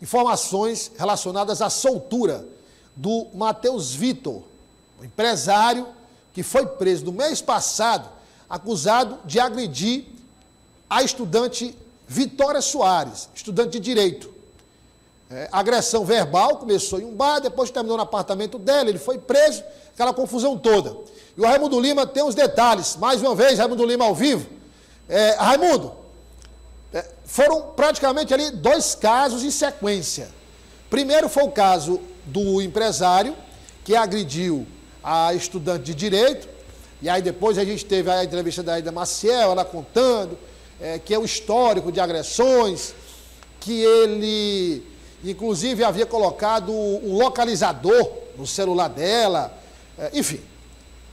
informações relacionadas à soltura do Matheus Vitor, um empresário que foi preso no mês passado, acusado de agredir a estudante Vitória Soares, estudante de Direito. Agressão verbal, começou em um bar, depois terminou no apartamento dela, ele foi preso, aquela confusão toda. E o Raimundo Lima tem os detalhes. Mais uma vez, Raimundo Lima ao vivo. Raimundo, foram praticamente ali 2 casos em sequência. Primeiro foi o caso do empresário, que agrediu a estudante de Direito, e aí depois a gente teve a entrevista da Aida Maciel, ela contando que é o histórico de agressões, que ele, inclusive, havia colocado um localizador no celular dela, enfim,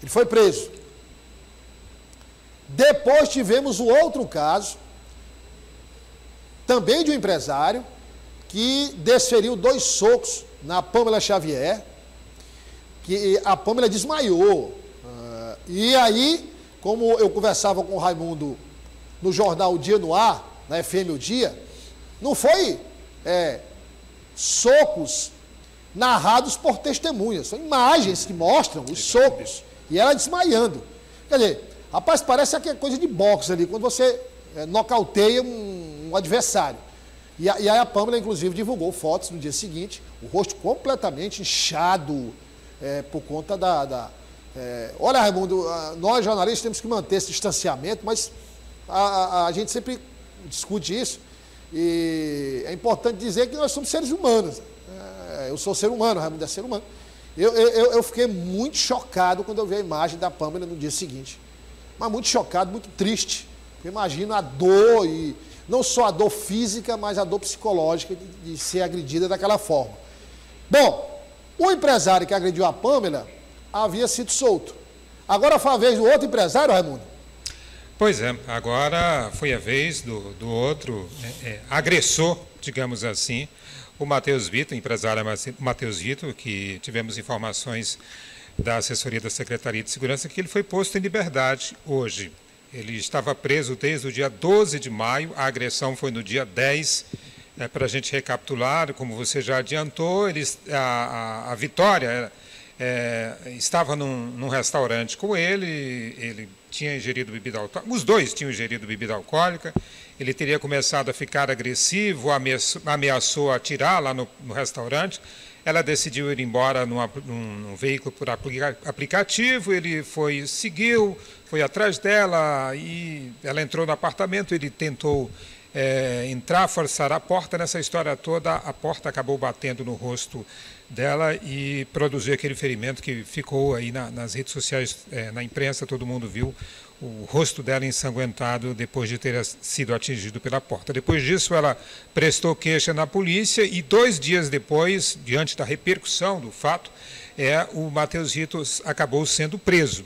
ele foi preso. Depois tivemos o outro caso, também de um empresário, que desferiu 2 socos na Pâmela Xavier, que a Pâmela desmaiou. E aí, como eu conversava com o Raimundo no jornal Dia no Ar, na FM O Dia, não foi socos narrados por testemunhas, são imagens que mostram os socos, e ela desmaiando. Quer dizer, rapaz, parece que é coisa de boxe ali, quando você nocauteia um adversário. E aí a Pâmela, inclusive, divulgou fotos no dia seguinte, o rosto completamente inchado, por conta olha, Raimundo, nós jornalistas temos que manter esse distanciamento, mas a gente sempre discute isso, e é importante dizer que nós somos seres humanos. Eu sou ser humano, Raimundo é ser humano. Eu fiquei muito chocado quando eu vi a imagem da Pâmela no dia seguinte. Mas muito chocado, muito triste. Eu imagino a dor, e não só a dor física, mas a dor psicológica de ser agredida daquela forma. Bom, o empresário que agrediu a Pâmela havia sido solto. Agora foi a vez do outro empresário, Raimundo? Pois é, agora foi a vez do outro agressor, digamos assim, o Matheus Vitor, empresário Matheus Vitor, que tivemos informações da assessoria da Secretaria de Segurança que ele foi posto em liberdade hoje. Ele estava preso desde o dia 12 de maio, a agressão foi no dia 10. Para a gente recapitular, como você já adiantou, a Vitória estava num restaurante com ele tinha ingerido bebida alcoólica, os dois tinham ingerido bebida alcoólica, ele teria começado a ficar agressivo, ameaçou atirar lá no restaurante, ela decidiu ir embora num veículo por aplicativo, ele seguiu, foi atrás dela, e ela entrou no apartamento, ele tentou entrar, forçar a porta. Nessa história toda, a porta acabou batendo no rosto dela e produziu aquele ferimento que ficou aí nas redes sociais, na imprensa, todo mundo viu o rosto dela ensanguentado depois de ter sido atingido pela porta. Depois disso, ela prestou queixa na polícia e 2 dias depois, diante da repercussão do fato, o Matheus Vitor acabou sendo preso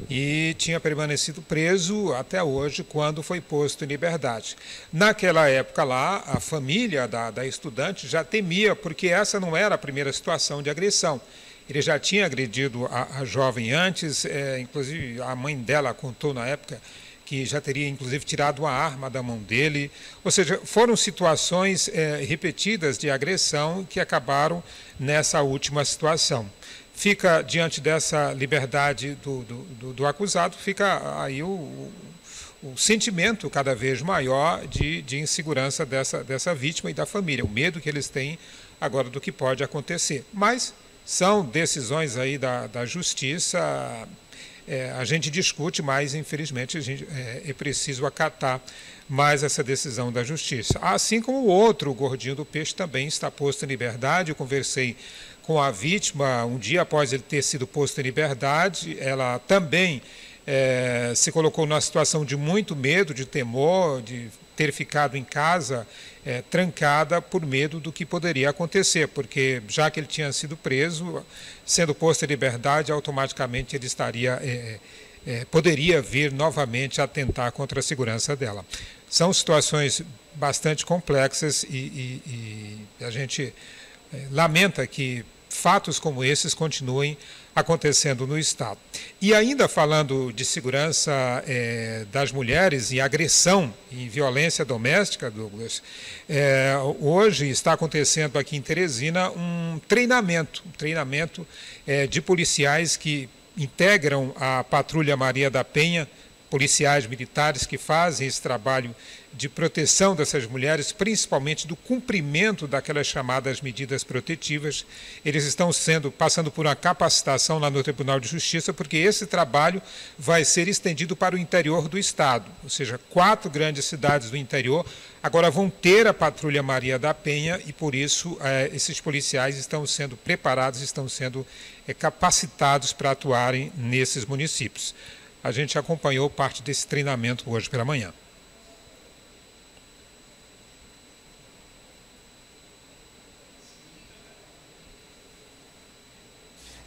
e tinha permanecido preso até hoje, quando foi posto em liberdade. Naquela época lá, a família da estudante já temia, porque essa não era a primeira situação de agressão. Ele já tinha agredido a jovem antes, inclusive a mãe dela contou na época que já teria inclusive tirado a arma da mão dele. Ou seja, foram situações repetidas de agressão que acabaram nessa última situação. Fica, diante dessa liberdade do acusado, fica aí o sentimento cada vez maior de insegurança dessa vítima e da família, o medo que eles têm agora do que pode acontecer. Mas são decisões aí da justiça, a gente discute, mas infelizmente é preciso acatar mais essa decisão da justiça. Assim como o outro, o gordinho do peixe, também está posto em liberdade. Eu conversei com a vítima um dia após ele ter sido posto em liberdade. Ela também se colocou numa situação de muito medo, de temor, de ter ficado em casa trancada por medo do que poderia acontecer, porque já que ele tinha sido preso, sendo posto em liberdade, automaticamente ele poderia vir novamente atentar contra a segurança dela. São situações bastante complexas e a gente lamenta que fatos como esses continuem acontecendo no Estado. E ainda falando de segurança das mulheres e agressão e violência doméstica, Douglas, hoje está acontecendo aqui em Teresina um treinamento de policiais que integram a Patrulha Maria da Penha, policiais militares que fazem esse trabalho de proteção dessas mulheres, principalmente do cumprimento daquelas chamadas medidas protetivas. Eles estão passando por uma capacitação lá no Tribunal de Justiça, porque esse trabalho vai ser estendido para o interior do Estado, ou seja, 4 grandes cidades do interior agora vão ter a Patrulha Maria da Penha e, por isso, esses policiais estão sendo preparados, estão sendo capacitados para atuarem nesses municípios. A gente acompanhou parte desse treinamento hoje pela manhã.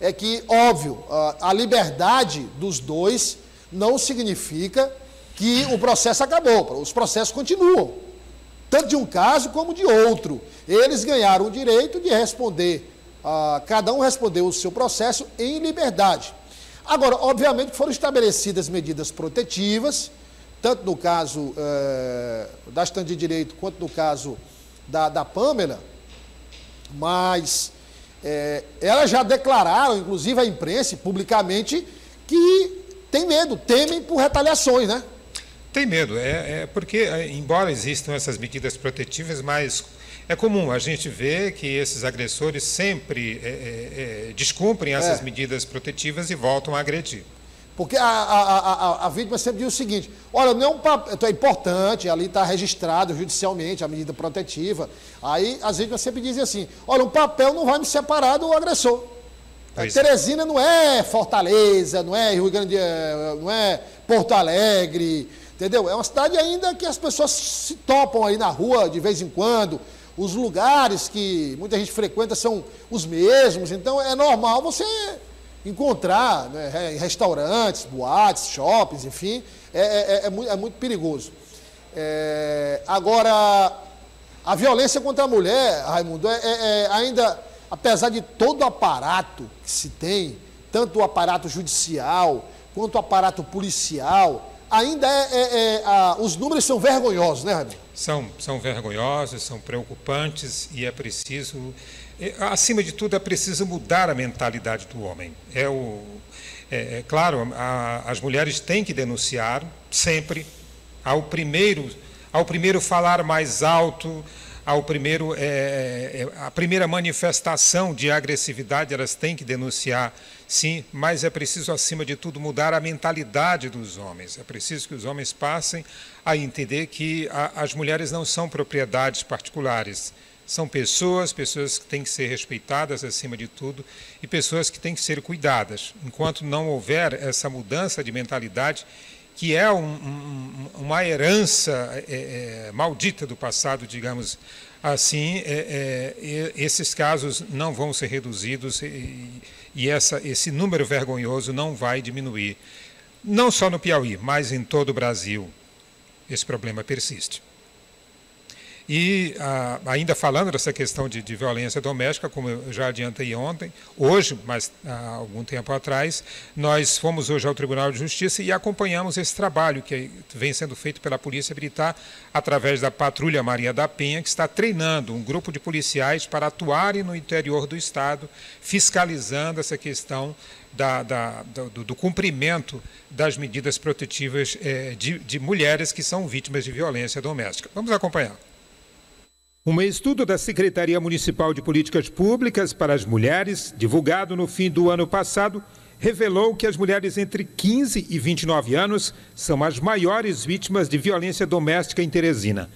É que, óbvio, a liberdade dos dois não significa que o processo acabou. Os processos continuam, tanto de um caso como de outro. Eles ganharam o direito de responder, cada um respondeu o seu processo em liberdade. Agora, obviamente, foram estabelecidas medidas protetivas, tanto no caso da estante de direito quanto no caso da Pamela, mas elas já declararam, inclusive a imprensa, publicamente, que temem por retaliações, né? Tem medo, porque, embora existam essas medidas protetivas, mas é comum a gente ver que esses agressores sempre descumprem essas medidas protetivas e voltam a agredir. Porque a vítima sempre diz o seguinte: olha, não é importante, ali está registrado judicialmente a medida protetiva. Aí as vítimas sempre dizem assim: olha, um papel não vai me separar do agressor. Teresina não é Fortaleza, não é Rio Grande, não é Porto Alegre, entendeu? É uma cidade ainda que as pessoas se topam aí na rua de vez em quando. Os lugares que muita gente frequenta são os mesmos, então é normal você encontrar, né, em restaurantes, boates, shoppings, enfim, é muito perigoso. Agora, a violência contra a mulher, Raimundo, ainda, apesar de todo o aparato que se tem, tanto o aparato judicial quanto o aparato policial, ainda os números são vergonhosos, né, Raimundo? São vergonhosos, são preocupantes e é preciso, acima de tudo, é preciso mudar a mentalidade do homem. Claro, as mulheres têm que denunciar sempre, ao primeiro falar mais alto, a primeira manifestação de agressividade, elas têm que denunciar, sim, mas é preciso, acima de tudo, mudar a mentalidade dos homens. É preciso que os homens passem a entender que as mulheres não são propriedades particulares. São pessoas que têm que ser respeitadas acima de tudo e pessoas que têm que ser cuidadas. Enquanto não houver essa mudança de mentalidade, que é uma herança maldita do passado, digamos assim, esses casos não vão ser reduzidos e esse número vergonhoso não vai diminuir. Não só no Piauí, mas em todo o Brasil, esse problema persiste. E ainda falando dessa questão de violência doméstica, como eu já adiantei hoje, mas há algum tempo atrás, nós fomos hoje ao Tribunal de Justiça e acompanhamos esse trabalho que vem sendo feito pela Polícia Militar através da Patrulha Maria da Penha, que está treinando um grupo de policiais para atuarem no interior do Estado, fiscalizando essa questão do cumprimento das medidas protetivas de mulheres que são vítimas de violência doméstica. Vamos acompanhar. Um estudo da Secretaria Municipal de Políticas Públicas para as Mulheres, divulgado no fim do ano passado, revelou que as mulheres entre 15 e 29 anos são as maiores vítimas de violência doméstica em Teresina.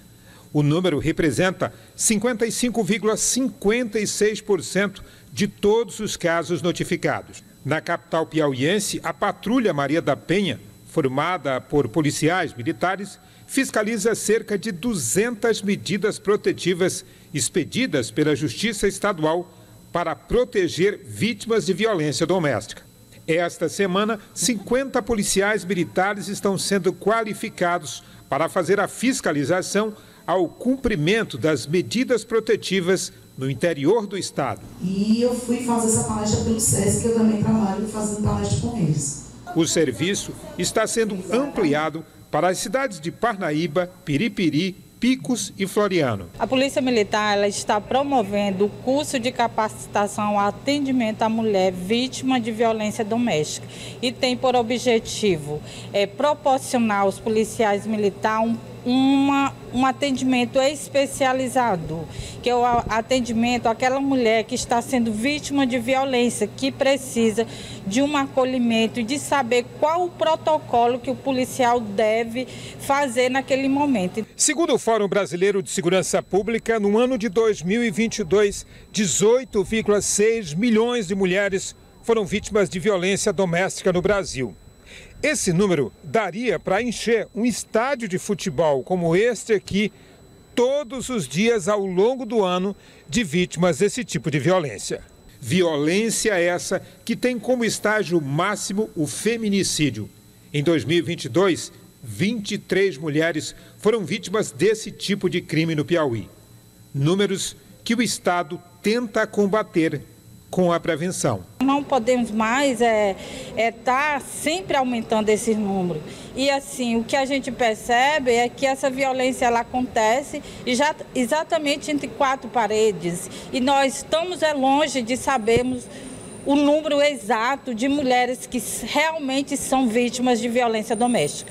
O número representa 55,56% de todos os casos notificados. Na capital piauiense, a Patrulha Maria da Penha, formada por policiais militares, fiscaliza cerca de 200 medidas protetivas expedidas pela Justiça Estadual para proteger vítimas de violência doméstica. Esta semana, 50 policiais militares estão sendo qualificados para fazer a fiscalização ao cumprimento das medidas protetivas no interior do estado. E eu fui fazer essa palestra pelo SESC, que eu também trabalho fazendo palestra com eles. O serviço está sendo ampliado para as cidades de Parnaíba, Piripiri, Picos e Floriano. A Polícia Militar ela está promovendo o curso de capacitação ao atendimento à mulher vítima de violência doméstica e tem por objetivo proporcionar aos policiais militares um atendimento especializado, que é o atendimento àquela mulher que está sendo vítima de violência, que precisa de um acolhimento e de saber qual o protocolo que o policial deve fazer naquele momento. Segundo o Fórum Brasileiro de Segurança Pública, no ano de 2022, 18,6 milhões de mulheres foram vítimas de violência doméstica no Brasil. Esse número daria para encher um estádio de futebol como este aqui todos os dias ao longo do ano de vítimas desse tipo de violência. Violência essa que tem como estágio máximo o feminicídio. Em 2022, 23 mulheres foram vítimas desse tipo de crime no Piauí. Números que o Estado tenta combater com a prevenção. Não podemos mais estar sempre aumentando esse número. E assim, o que a gente percebe é que essa violência ela acontece exatamente entre quatro paredes. E nós estamos longe de sabermos o número exato de mulheres que realmente são vítimas de violência doméstica.